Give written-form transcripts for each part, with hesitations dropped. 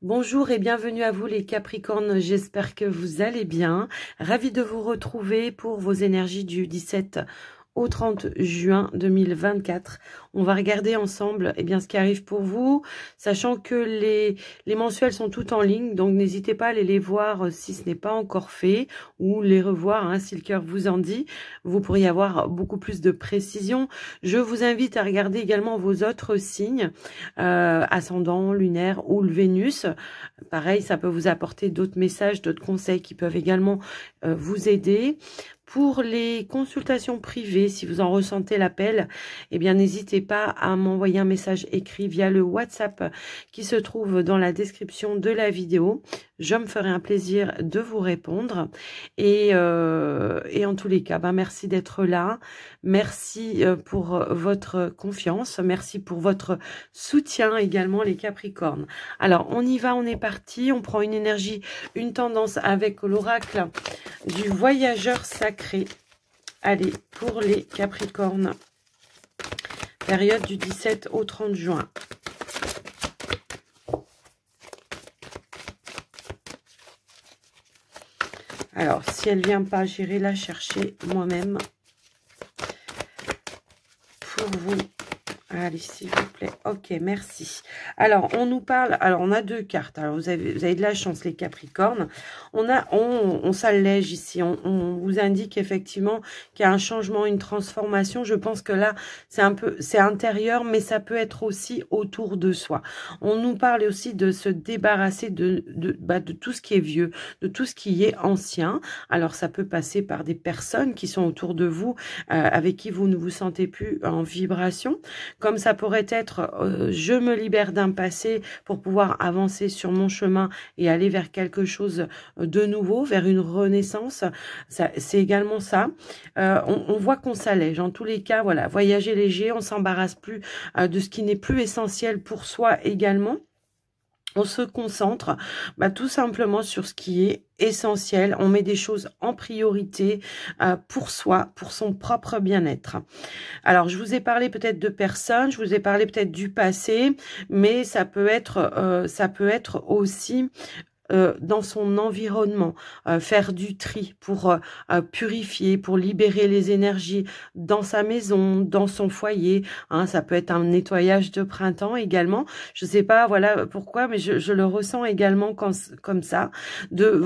Bonjour et bienvenue à vous les Capricornes, j'espère que vous allez bien. Ravie de vous retrouver pour vos énergies du 17 au 30 juin 2024. On va regarder ensemble ce qui arrive pour vous, sachant que les mensuels sont toutes en ligne, donc n'hésitez pas à aller les voir si ce n'est pas encore fait, ou les revoir si le cœur vous en dit. Vous pourriez avoir beaucoup plus de précision. Je vous invite à regarder également vos autres signes, ascendant, lunaire ou le Vénus. Pareil, ça peut vous apporter d'autres messages, d'autres conseils qui peuvent également vous aider. Pour les consultations privées, si vous en ressentez l'appel, n'hésitez pas à m'envoyer un message écrit via le WhatsApp qui se trouve dans la description de la vidéo. Je me ferai un plaisir de vous répondre. Et en tous les cas, merci d'être là. Merci pour votre confiance. Merci pour votre soutien également, les Capricornes. Alors, on y va, on est parti. On prend une énergie, une tendance avec l'oracle du voyageur sacré. Allez, pour les Capricornes, période du 17 au 30 juin. Alors, si elle ne vient pas, j'irai la chercher moi-même pour vous. Allez, s'il vous plaît. Ok, merci. Alors, on nous parle... Alors, on a deux cartes. Alors, vous avez de la chance, les Capricornes. On s'allège ici. On vous indique effectivement qu'il y a un changement, une transformation. Je pense que là, c'est intérieur, mais ça peut être aussi autour de soi. On nous parle aussi de se débarrasser de tout ce qui est vieux, de tout ce qui est ancien. Alors, ça peut passer par des personnes qui sont autour de vous, avec qui vous ne vous sentez plus en vibration. Comme ça pourrait être, je me libère d'un passé pour pouvoir avancer sur mon chemin et aller vers quelque chose de nouveau, vers une renaissance. C'est également ça. On voit qu'on s'allège. En tous les cas, voilà, voyager léger, on s'embarrasse plus de ce qui n'est plus essentiel pour soi également. On se concentre tout simplement sur ce qui est essentiel. On met des choses en priorité pour soi, pour son propre bien-être. Alors, je vous ai parlé peut-être de personnes, je vous ai parlé peut-être du passé, mais ça peut être aussi... dans son environnement, faire du tri pour purifier, pour libérer les énergies dans sa maison, dans son foyer. Ça peut être un nettoyage de printemps également. Je sais pas, voilà pourquoi, mais je le ressens également comme ça. De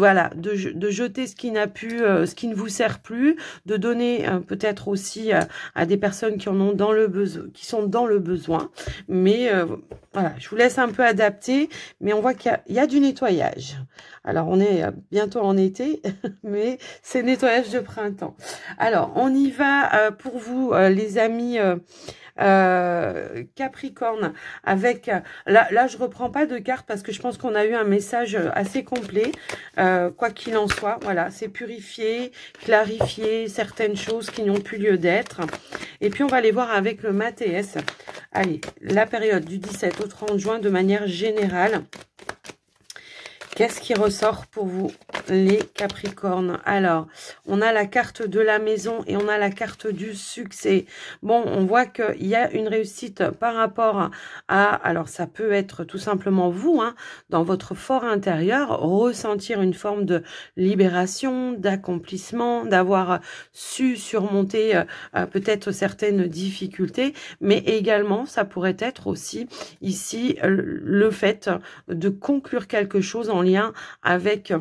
jeter ce qui n'a plus, ce qui ne vous sert plus, de donner peut-être aussi à des personnes qui en ont dans le besoin, qui sont dans le besoin. Mais voilà, je vous laisse un peu adapter, mais on voit qu'il y a du nettoyage. Alors, on est bientôt en été, mais c'est nettoyage de printemps. Alors, on y va pour vous, les amis Capricorne, avec... Là, je reprends pas de carte parce que je pense qu'on a eu un message assez complet. Quoi qu'il en soit, voilà, c'est purifier, clarifier certaines choses qui n'ont plus lieu d'être. Et puis, on va aller voir avec le Mathéès. Allez, la période du 17 au 30 juin de manière générale. Qu'est-ce qui ressort pour vous, les Capricornes? Alors, on a la carte de la maison et on a la carte du succès. Bon, on voit qu'il y a une réussite par rapport à... Alors, ça peut être tout simplement vous, dans votre fort intérieur, ressentir une forme de libération, d'accomplissement, d'avoir su surmonter peut-être certaines difficultés, mais également, ça pourrait être aussi ici le fait de conclure quelque chose en lien avec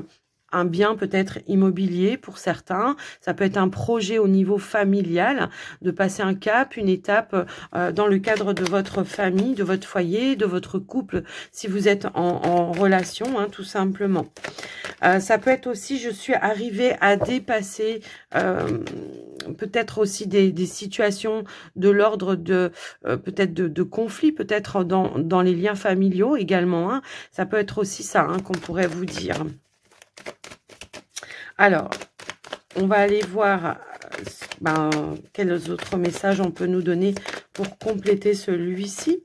un bien peut-être immobilier pour certains. Ça peut être un projet au niveau familial, de passer un cap, une étape dans le cadre de votre famille, de votre foyer, de votre couple, si vous êtes en relation, tout simplement. Ça peut être aussi, je suis arrivée à dépasser peut-être aussi des situations de l'ordre de peut-être de conflits, peut-être dans les liens familiaux également. Ça peut être aussi ça qu'on pourrait vous dire. Alors, on va aller voir quels autres messages on peut nous donner pour compléter celui-ci.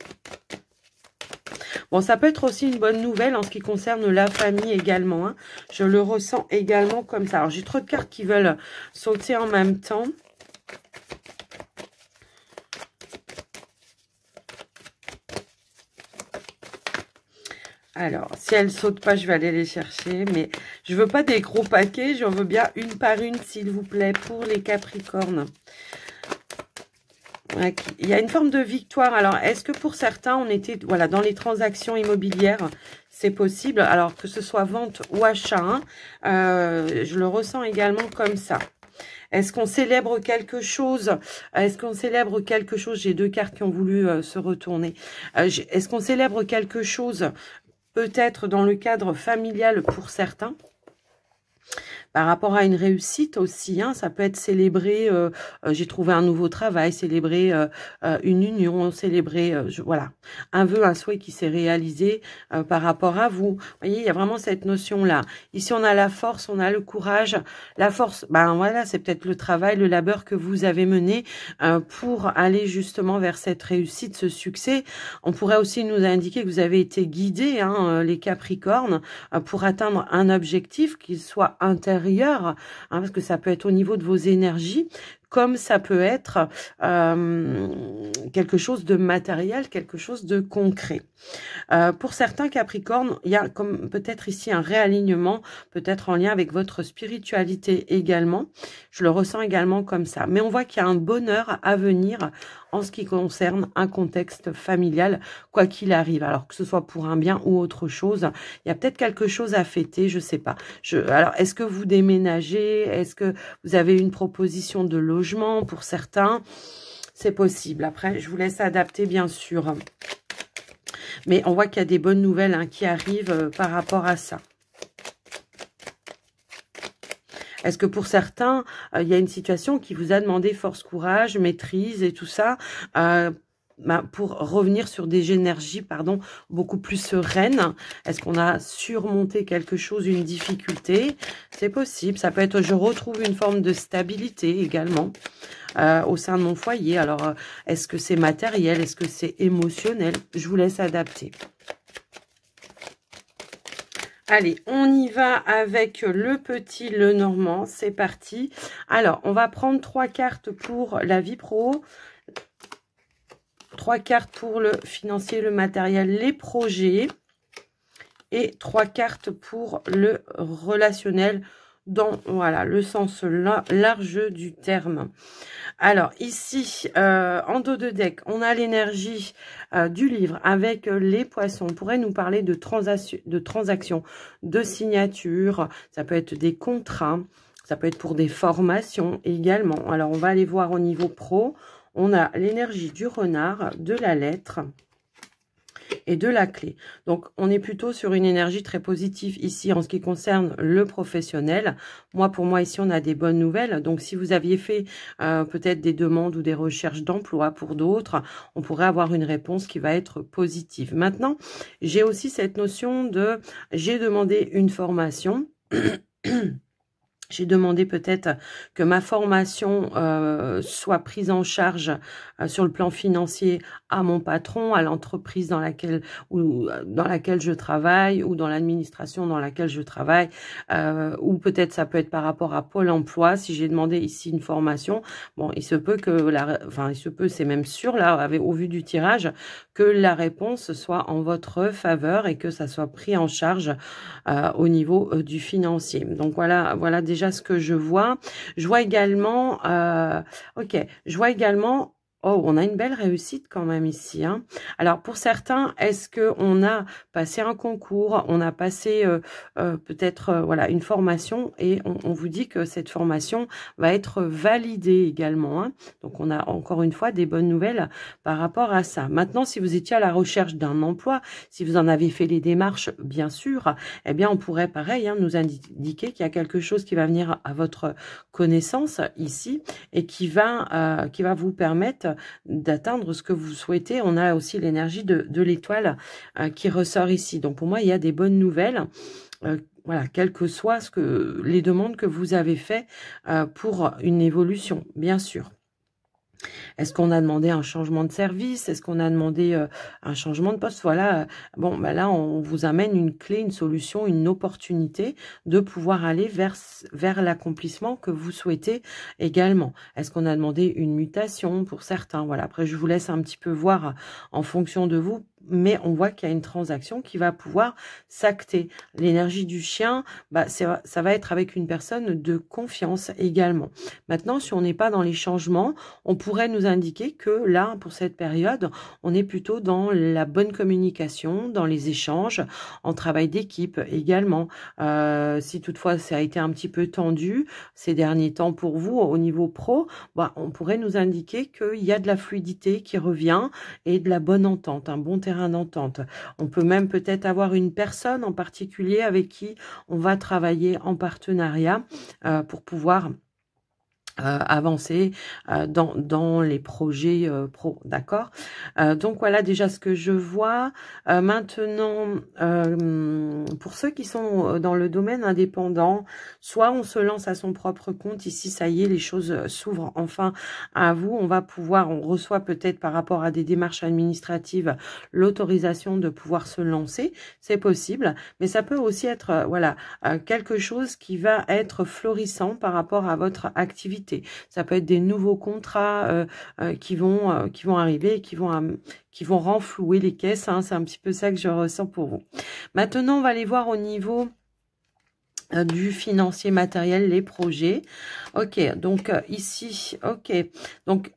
Bon, ça peut être aussi une bonne nouvelle en ce qui concerne la famille également. Je le ressens également comme ça. Alors, j'ai trop de cartes qui veulent sauter en même temps. Alors, si elles sautent pas, je vais aller les chercher. Mais je veux pas des gros paquets. J'en veux bien une par une, s'il vous plaît, pour les Capricornes. Il y a une forme de victoire. Alors, est-ce que pour certains, on était voilà, dans les transactions immobilières, c'est possible. Alors, que ce soit vente ou achat, hein, je le ressens également comme ça. Est-ce qu'on célèbre quelque chose? Est-ce qu'on célèbre quelque chose? J'ai deux cartes qui ont voulu se retourner. Est-ce qu'on célèbre quelque chose peut-être dans le cadre familial pour certains? Par rapport à une réussite aussi, hein, ça peut être célébrer, j'ai trouvé un nouveau travail, célébrer une union, célébrer, voilà, un vœu, un souhait qui s'est réalisé par rapport à vous. Vous voyez, il y a vraiment cette notion-là. Ici, on a la force, on a le courage. La force, ben voilà, c'est peut-être le travail, le labeur que vous avez mené pour aller justement vers cette réussite, ce succès. On pourrait aussi nous indiquer que vous avez été guidés, hein, les Capricornes, pour atteindre un objectif qui soit intérieur, hein, parce que ça peut être au niveau de vos énergies, comme ça peut être quelque chose de matériel, quelque chose de concret. Pour certains Capricornes, il y a comme peut-être ici un réalignement, peut-être en lien avec votre spiritualité également. Je le ressens également comme ça. Mais on voit qu'il y a un bonheur à venir en ce qui concerne un contexte familial, quoi qu'il arrive. Alors que ce soit pour un bien ou autre chose, il y a peut-être quelque chose à fêter, je sais pas. Alors, est-ce que vous déménagez? Est-ce que vous avez une proposition de logement pour certains? C'est possible. Après, je vous laisse adapter, bien sûr. Mais on voit qu'il y a des bonnes nouvelles hein, qui arrivent par rapport à ça. Est-ce que pour certains, il y a une situation qui vous a demandé force, courage, maîtrise et tout ça pour revenir sur des énergies pardon, beaucoup plus sereines? Est-ce qu'on a surmonté quelque chose, une difficulté? C'est possible. Ça peut être je retrouve une forme de stabilité également au sein de mon foyer. Alors, est-ce que c'est matériel? Est-ce que c'est émotionnel? Je vous laisse adapter. Allez, on y va avec le petit Lenormand. C'est parti. Alors, on va prendre 3 cartes pour la vie pro. 3 cartes pour le financier, le matériel, les projets. Et 3 cartes pour le relationnel dans voilà, le sens large du terme. Alors ici, en dos de deck, on a l'énergie du livre avec les poissons. On pourrait nous parler de transactions, de signatures. Ça peut être des contrats, ça peut être pour des formations également. Alors on va aller voir au niveau pro. On a l'énergie du renard, de la lettre et de la clé. Donc, on est plutôt sur une énergie très positive ici en ce qui concerne le professionnel. Pour moi, ici, on a des bonnes nouvelles. Donc, si vous aviez fait peut-être des demandes ou des recherches d'emploi pour d'autres, on pourrait avoir une réponse qui va être positive. Maintenant, j'ai aussi cette notion de j'ai demandé une formation. J'ai demandé peut-être que ma formation soit prise en charge sur le plan financier à mon patron, à l'entreprise dans laquelle je travaille ou dans l'administration dans laquelle je travaille. Ou peut-être ça peut être par rapport à Pôle emploi. Si j'ai demandé ici une formation, bon, il se peut que c'est même sûr là, au vu du tirage, que la réponse soit en votre faveur et que ça soit pris en charge au niveau du financier. Donc voilà déjà ce que je vois. Je vois également, oh, on a une belle réussite quand même ici. Hein. Alors, pour certains, est-ce qu'on a passé un concours, on a passé peut-être voilà, une formation et on vous dit que cette formation va être validée également. Hein. Donc, on a encore une fois des bonnes nouvelles par rapport à ça. Maintenant, si vous étiez à la recherche d'un emploi, si vous en avez fait les démarches, bien sûr, eh bien, on pourrait pareil hein, nous indiquer qu'il y a quelque chose qui va venir à votre connaissance ici et qui va vous permettre d'atteindre ce que vous souhaitez. On a aussi l'énergie de l'étoile qui ressort ici. Donc pour moi, il y a des bonnes nouvelles. Voilà, quelles que soient les demandes que vous avez faites pour une évolution, bien sûr. Est-ce qu'on a demandé un changement de service? Est-ce qu'on a demandé un changement de poste? Voilà, bon, ben là, on vous amène une clé, une solution, une opportunité de pouvoir aller vers l'accomplissement que vous souhaitez également. Est-ce qu'on a demandé une mutation pour certains? Voilà, après, je vous laisse un petit peu voir en fonction de vous. mais on voit qu'il y a une transaction qui va pouvoir s'acter. L'énergie du chien, bah, ça va être avec une personne de confiance également. Maintenant, si on n'est pas dans les changements, on pourrait nous indiquer que là, pour cette période, on est plutôt dans la bonne communication, dans les échanges, en travail d'équipe également. Si toutefois ça a été un petit peu tendu ces derniers temps pour vous au niveau pro, bah, on pourrait nous indiquer qu'il y a de la fluidité qui revient et de la bonne entente, un bon terrain d'entente. On peut même peut-être avoir une personne en particulier avec qui on va travailler en partenariat pour pouvoir avancer dans les projets pro, d'accord. Donc voilà déjà ce que je vois. Maintenant, pour ceux qui sont dans le domaine indépendant, soit on se lance à son propre compte, ici ça y est, les choses s'ouvrent enfin à vous, on reçoit peut-être par rapport à des démarches administratives l'autorisation de pouvoir se lancer, c'est possible, mais ça peut aussi être voilà, quelque chose qui va être florissant par rapport à votre activité. Ça peut être des nouveaux contrats qui vont arriver, qui vont renflouer les caisses. Hein. C'est un petit peu ça que je ressens pour vous. Maintenant, on va aller voir au niveau du financier matériel, les projets. Ok, donc ici, ok. Donc,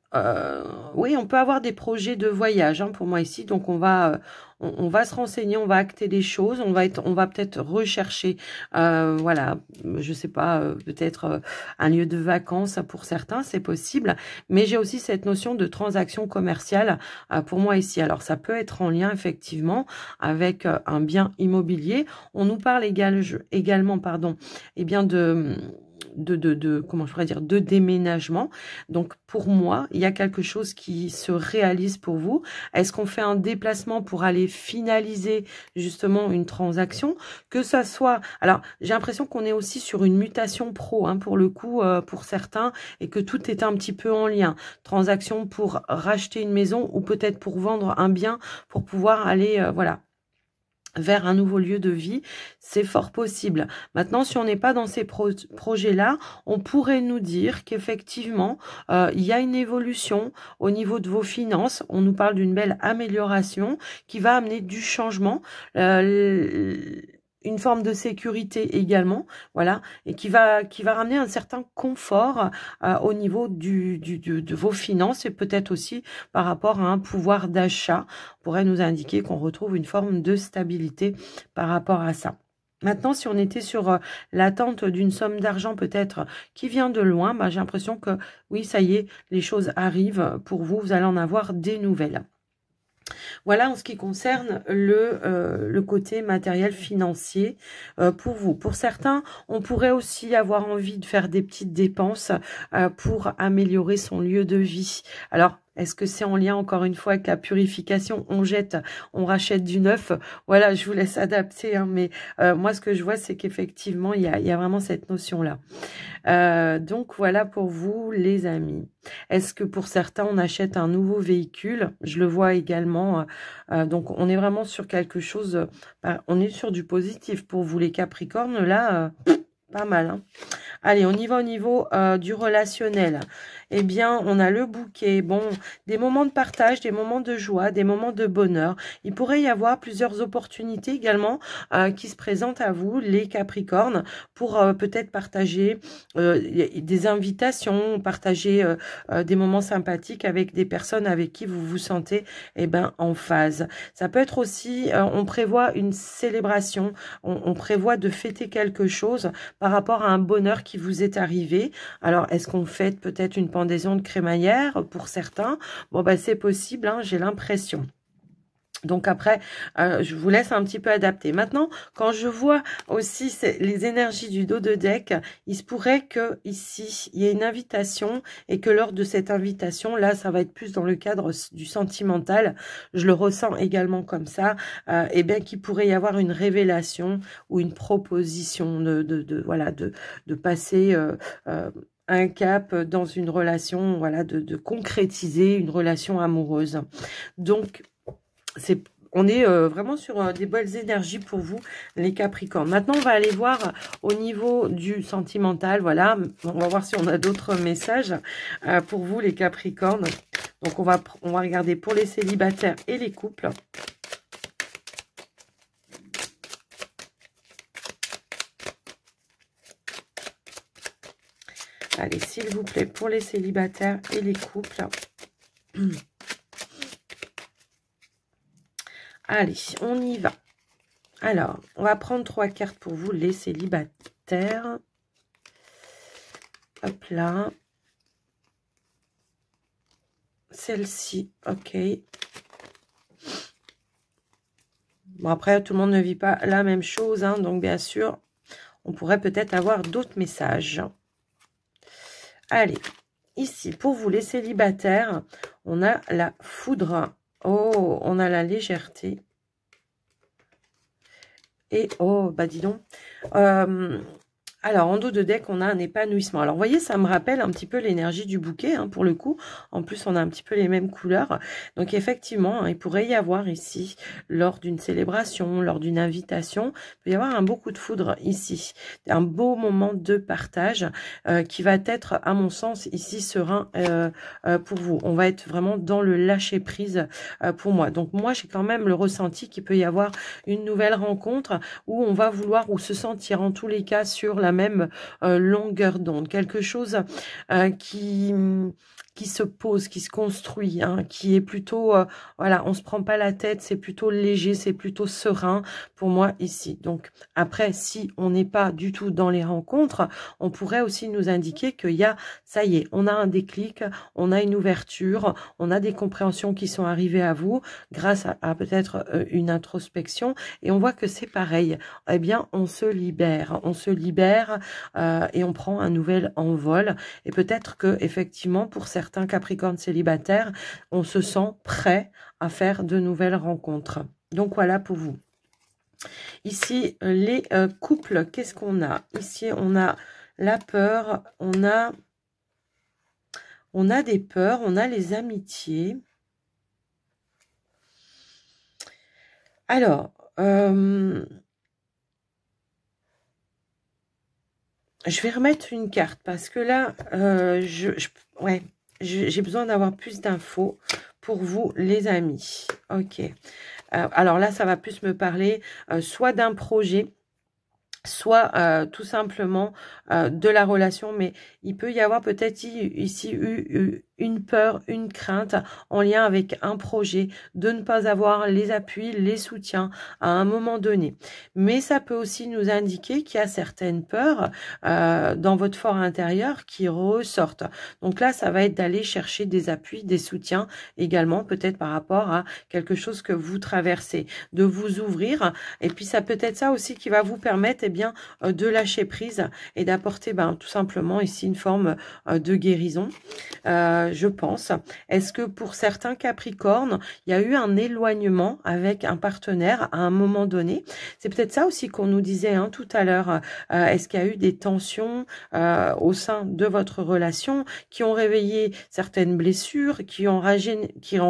oui, on peut avoir des projets de voyage hein, pour moi ici. Donc, on va se renseigner, on va acter des choses. On va peut-être rechercher, voilà, je sais pas, peut-être un lieu de vacances pour certains, c'est possible. Mais j'ai aussi cette notion de transaction commerciale pour moi ici. Alors, ça peut être en lien effectivement avec un bien immobilier. On nous parle également, pardon, eh bien comment je pourrais dire, de déménagement. Donc, pour moi, il y a quelque chose qui se réalise pour vous. Est-ce qu'on fait un déplacement pour aller finaliser justement une transaction? Que ça soit... Alors, j'ai l'impression qu'on est aussi sur une mutation pro, hein, pour le coup, pour certains, et que tout est un petit peu en lien. Transaction pour racheter une maison ou peut-être pour vendre un bien, pour pouvoir aller, voilà, vers un nouveau lieu de vie, c'est fort possible. Maintenant, si on n'est pas dans ces projets-là, on pourrait nous dire qu'effectivement, il y a une évolution au niveau de vos finances. On nous parle d'une belle amélioration qui va amener du changement. Une forme de sécurité également, voilà, et qui va ramener un certain confort au niveau de vos finances et peut-être aussi par rapport à un pouvoir d'achat, pourrait nous indiquer qu'on retrouve une forme de stabilité par rapport à ça. Maintenant, si on était sur l'attente d'une somme d'argent peut-être qui vient de loin, bah, j'ai l'impression que oui, ça y est, les choses arrivent pour vous, vous allez en avoir des nouvelles. Voilà en ce qui concerne le côté matériel financier pour vous. Pour certains, on pourrait aussi avoir envie de faire des petites dépenses pour améliorer son lieu de vie. Alors, est-ce que c'est en lien, encore une fois, avec la purification? On jette, on rachète du neuf. Voilà, je vous laisse adapter. Hein, mais moi, ce que je vois, c'est qu'effectivement, il y a vraiment cette notion-là. Donc, voilà pour vous, les amis. Est-ce que pour certains, on achète un nouveau véhicule? Je le vois également. Donc, on est vraiment sur quelque chose... on est sur du positif pour vous, les Capricornes. Là, pas mal. Hein. Allez, on y va au niveau du relationnel. Eh bien, on a le bouquet. Bon, des moments de partage, des moments de joie, des moments de bonheur. Il pourrait y avoir plusieurs opportunités également qui se présentent à vous, les Capricornes, pour peut-être partager des invitations, partager des moments sympathiques avec des personnes avec qui vous vous sentez en phase. Ça peut être aussi, on prévoit une célébration, on prévoit de fêter quelque chose par rapport à un bonheur qui vous est arrivé. Alors, est-ce qu'on fête peut-être une pendaison de crémaillère pour certains? Bon, ben, c'est possible, hein, j'ai l'impression. Donc après, je vous laisse un petit peu adapter. Maintenant, quand je vois aussi les énergies du dos de deck, il se pourrait que ici, il y ait une invitation et que lors de cette invitation, là, ça va être plus dans le cadre du sentimental. Je le ressens également comme ça. Et bien qu'il pourrait y avoir une révélation ou une proposition de passer... un cap dans une relation, voilà, de concrétiser une relation amoureuse. Donc, on est vraiment sur des belles énergies pour vous, les Capricornes. Maintenant, on va aller voir au niveau du sentimental. Voilà, on va voir si on a d'autres messages pour vous, les Capricornes. Donc, on va regarder pour les célibataires et les couples. Allez, s'il vous plaît, pour les célibataires et les couples. Allez, on y va. Alors, on va prendre 3 cartes pour vous, les célibataires. Hop là. Celle-ci, ok. Bon, après, tout le monde ne vit pas la même chose, hein, donc bien sûr, on pourrait peut-être avoir d'autres messages. Allez, ici, pour vous les célibataires, on a la foudre. Oh, on a la légèreté. Et, oh, bah dis donc. Alors, en dos de deck, on a un épanouissement. Alors, vous voyez, ça me rappelle un petit peu l'énergie du bouquet, hein, pour le coup. En plus, on a un petit peu les mêmes couleurs. Donc, effectivement, hein, il pourrait y avoir ici, lors d'une célébration, lors d'une invitation, il peut y avoir un beau coup de foudre ici. Un beau moment de partage qui va être, à mon sens, ici, serein pour vous. On va être vraiment dans le lâcher-prise pour moi. Donc, moi, j'ai quand même le ressenti qu'il peut y avoir une nouvelle rencontre où on va vouloir ou se sentir, en tous les cas, sur la même longueur d'onde, quelque chose qui se pose, qui se construit, hein, qui est plutôt, voilà, on se prend pas la tête, c'est plutôt léger, c'est plutôt serein pour moi ici. Donc après, si on n'est pas du tout dans les rencontres, on pourrait aussi nous indiquer qu'il y a, ça y est, on a un déclic, on a une ouverture, on a des compréhensions qui sont arrivées à vous grâce à peut-être une introspection, et on voit que c'est pareil. Eh bien, on se libère et on prend un nouvel envol. Et peut-être que effectivement, pour certains Capricornes célibataires, on se sent prêt à faire de nouvelles rencontres. Donc voilà pour vous. Ici, les couples, qu'est-ce qu'on a? Ici, on a la peur, on a des peurs, on a les amitiés. Alors, je vais remettre une carte parce que là, ouais, j'ai besoin d'avoir plus d'infos pour vous, les amis. Ok. Alors là, ça va plus me parler soit d'un projet, soit tout simplement de la relation, mais il peut y avoir peut-être ici une peur, une crainte en lien avec un projet, de ne pas avoir les appuis, les soutiens à un moment donné. Mais ça peut aussi nous indiquer qu'il y a certaines peurs dans votre fort intérieur qui ressortent. Donc là, ça va être d'aller chercher des appuis, des soutiens également, peut-être par rapport à quelque chose que vous traversez, de vous ouvrir. Et puis ça peut être ça aussi qui va vous permettre de lâcher prise et d'apporter tout simplement ici une forme de guérison. Je pense. Est-ce que pour certains Capricornes, il y a eu un éloignement avec un partenaire à un moment donné? C'est peut-être ça aussi qu'on nous disait tout à l'heure. Est-ce qu'il y a eu des tensions au sein de votre relation qui ont réveillé certaines blessures, qui ont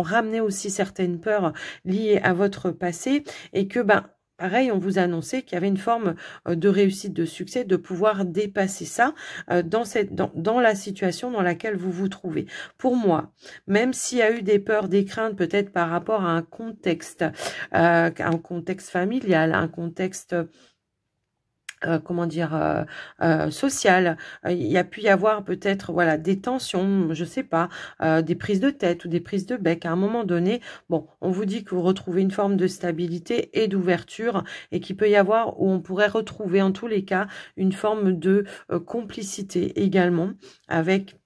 ramené aussi certaines peurs liées à votre passé, et que pareil, on vous annonçait qu'il y avait une forme de réussite, de succès, de pouvoir dépasser ça dans la situation dans laquelle vous vous trouvez. Pour moi, même s'il y a eu des peurs, des craintes, peut-être par rapport à un contexte familial, un contexte comment dire, social. Il y a pu y avoir peut-être des tensions, je sais pas, des prises de tête ou des prises de bec. À un moment donné, bon, on vous dit que vous retrouvez une forme de stabilité et d'ouverture, et qu'il peut y avoir, où on pourrait retrouver en tous les cas une forme de complicité également avec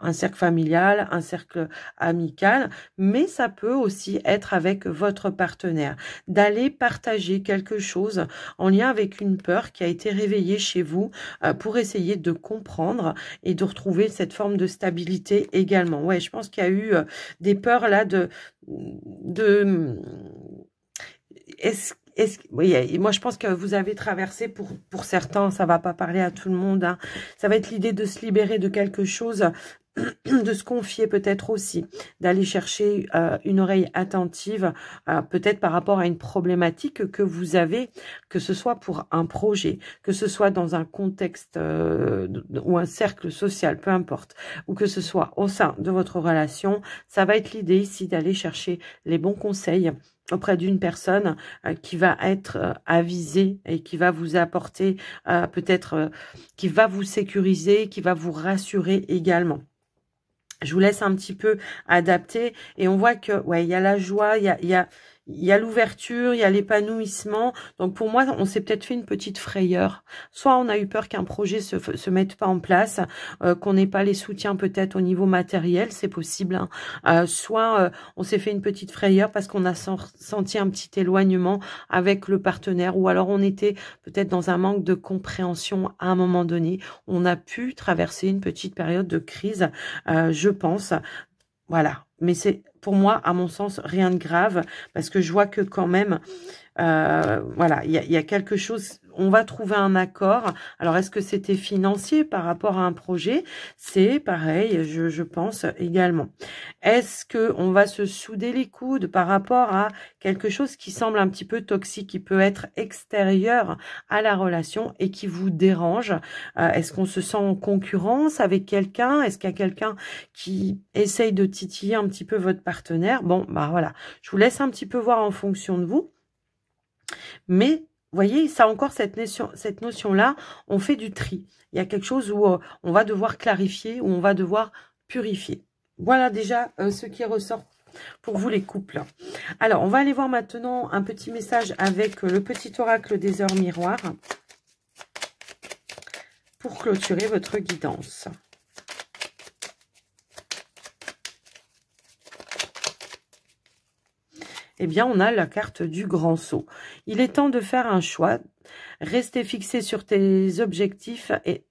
un cercle familial, un cercle amical, mais ça peut aussi être avec votre partenaire, d'aller partager quelque chose en lien avec une peur qui a été réveillée chez vous pour essayer de comprendre et de retrouver cette forme de stabilité également. Ouais, je pense qu'il y a eu des peurs là oui, moi je pense que vous avez traversé, pour certains, ça va pas parler à tout le monde, ça va être l'idée de se libérer de quelque chose, de se confier peut-être aussi, d'aller chercher une oreille attentive, peut-être par rapport à une problématique que vous avez, que ce soit pour un projet, que ce soit dans un contexte ou un cercle social, peu importe, ou que ce soit au sein de votre relation. Ça va être l'idée ici d'aller chercher les bons conseils, auprès d'une personne qui va être avisée et qui va vous apporter peut-être, qui va vous sécuriser, qui va vous rassurer également. Je vous laisse un petit peu adapter et on voit que ouais, il y a la joie, il y a l'ouverture, il y a l'épanouissement. Donc pour moi, on s'est peut-être fait une petite frayeur. Soit on a eu peur qu'un projet se mette pas en place, qu'on n'ait pas les soutiens peut-être au niveau matériel, c'est possible. Hein. Soit on s'est fait une petite frayeur parce qu'on a senti un petit éloignement avec le partenaire, ou alors on était peut-être dans un manque de compréhension à un moment donné. On a pu traverser une petite période de crise, je pense. Voilà, mais c'est pour moi, à mon sens, rien de grave, parce que je vois que quand même, voilà, il y a quelque chose, on va trouver un accord. Alors, est-ce que c'était financier par rapport à un projet? C'est pareil, je pense également. Est-ce que on va se souder les coudes par rapport à quelque chose qui semble un petit peu toxique, qui peut être extérieur à la relation et qui vous dérange? Est-ce qu'on se sent en concurrence avec quelqu'un? Est-ce qu'il y a quelqu'un qui essaye de titiller un petit peu votre partenaire? Bon, bah voilà, je vous laisse un petit peu voir en fonction de vous. Mais, vous voyez, ça encore, cette notion-là, on fait du tri. Il y a quelque chose où on va devoir clarifier, où on va devoir purifier. Voilà déjà ce qui ressort pour vous les couples. Alors, on va aller voir maintenant un petit message avec le petit oracle des heures miroirs pour clôturer votre guidance. Eh bien, on a la carte du grand saut. Il est temps de faire un choix. Reste fixé sur tes objectifs et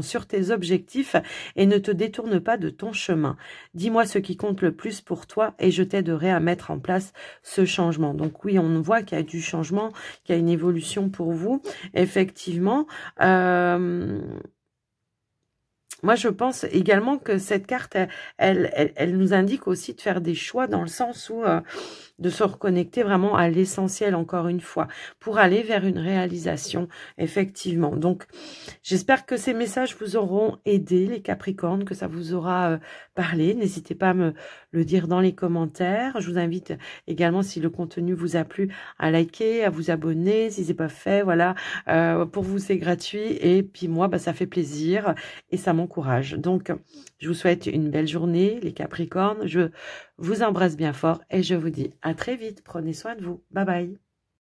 sur tes objectifs et ne te détourne pas de ton chemin. Dis-moi ce qui compte le plus pour toi et je t'aiderai à mettre en place ce changement. Donc oui, on voit qu'il y a du changement, qu'il y a une évolution pour vous. Effectivement, moi, je pense également que cette carte, elle nous indique aussi de faire des choix dans le sens où de se reconnecter vraiment à l'essentiel, encore une fois, pour aller vers une réalisation, effectivement. Donc, j'espère que ces messages vous auront aidé, les Capricornes, que ça vous aura parlé. N'hésitez pas à me le dire dans les commentaires. Je vous invite également, si le contenu vous a plu, à liker, à vous abonner, si c'est pas fait, voilà. Pour vous, c'est gratuit. Et puis moi, bah, ça fait plaisir et ça m'encourage. Donc, je vous souhaite une belle journée, les Capricornes. Je vous embrasse bien fort et je vous dis à très vite. Prenez soin de vous. Bye bye.